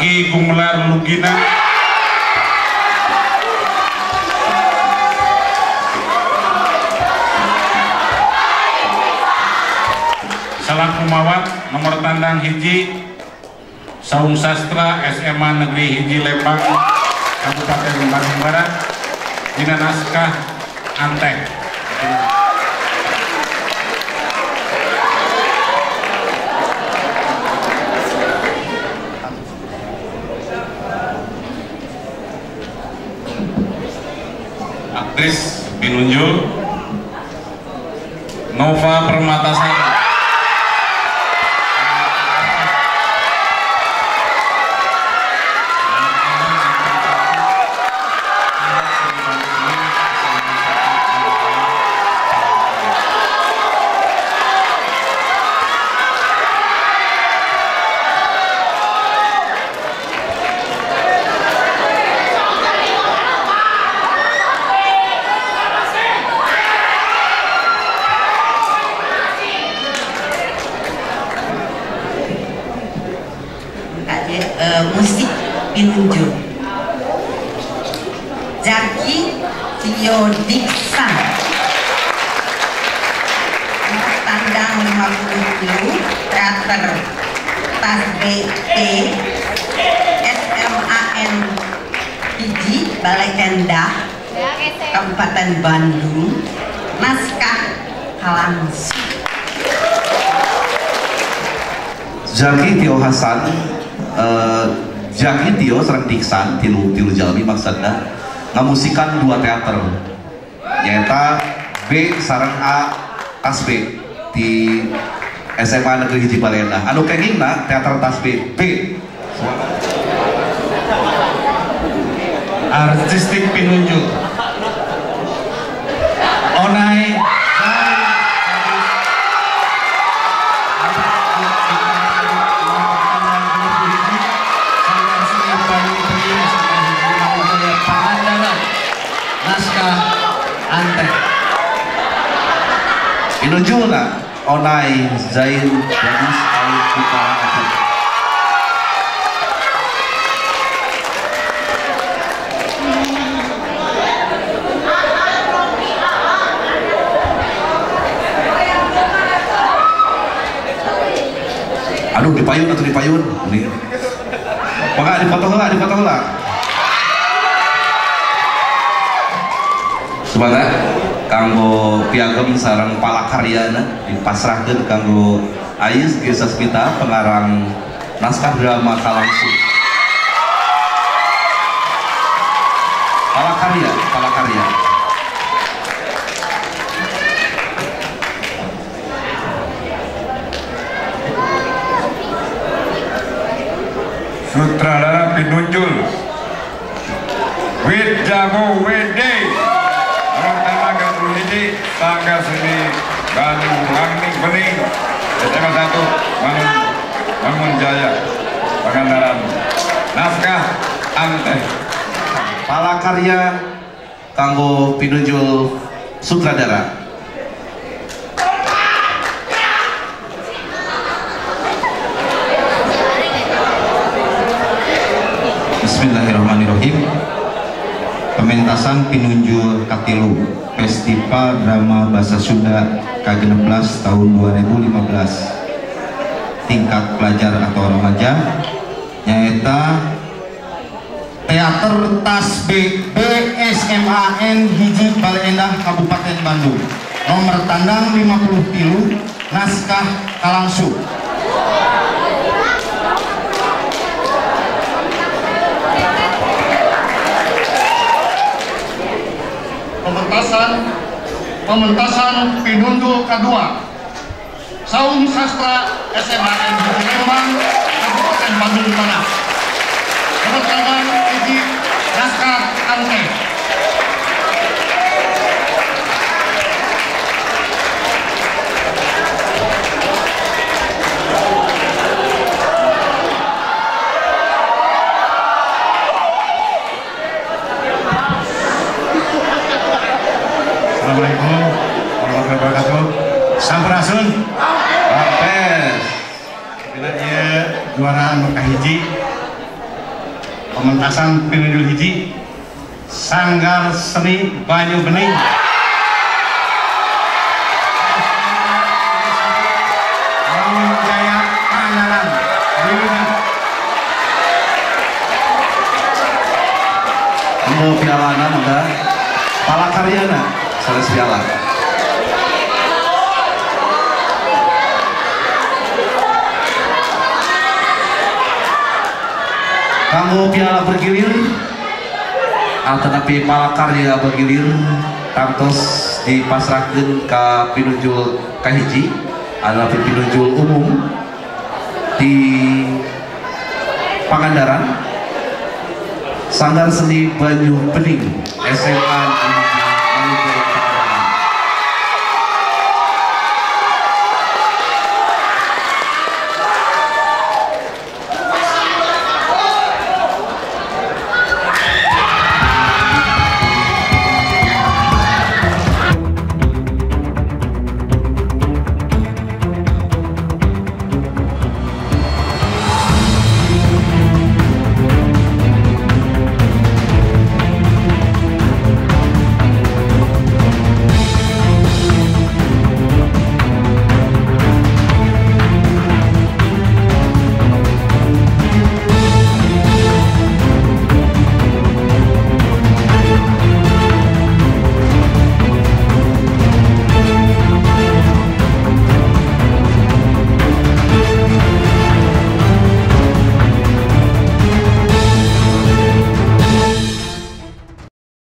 Agi Gumelar Lugina, selaku mawat nomor tandang hiji Saung Sastra SMA Negeri Hiji Lembang Kabupaten Bandung Barat dina naskah Antek. Aktris pinunjul Nova Permatasari. Musik pinunjul Zaki Tio Diksan, tandang 50 teater Tas BP SMAN Hiji Balai Endah Kabupaten Bandung, naskah Kalangsu. Zaki Tio Hasan, Zaki Tio serang Diksan tilu jalmi maksudnya ngamusikan 2 teater yaitu B sareng A Tas B di SMA Negeri Hiji Balai Endah. Anu kengingna teater Tas B Artistik pinunjul Onai naskah Antek. pinunjulna Onai Zain Gadis Al Putara Abu. Aduh dipayun atau dipayun nih maka dipotong lah semangat kanggo piagam sareng palakaryana dipasrahkeun kanggo Ais Gesasmita pengarang naskah drama Kalangsu. Palakarya sutradara pinunjul Wid Jago Wede, orang tenaga Hiji Sanggar Seni Bandung Langning Bening SMA 1 Bangun Jaya Pangandaran, naskah Antek. Palakarya kanggo pinunjul sutradara Bismillahirrahmanirrahim. Pementasan pinunjul katilu Festival Drama Bahasa Sunda K16 tahun 2015 tingkat pelajar atau remaja nyaeta Teater Tas B SMAN Hiji Balai Endah Kabupaten Bandung, nomor tandang 53, naskah Kalangsu. Pementasan pinunjul kedua Saung Sastra SMAN Hiji Lembang Kabupaten Bandung Barat, nomor tandang hiji, naskah Antek. Assalamualaikum warahmatullahi wabarakatuh. Sampurasun. Apes bila dia juara anu kahiji pementasan pinunjul hiji Sanggar Seni Banyu Bening. Jaya Panganan. Mau pialana mangga palakaryana sanes piala. Kamu piala bergilir, tetapi palakarya bergilir kantos dipasrahkan ke pinunjul kahiji adalah pinunjul umum di Pangandaran Sanggar Seni Banyu Bening SMA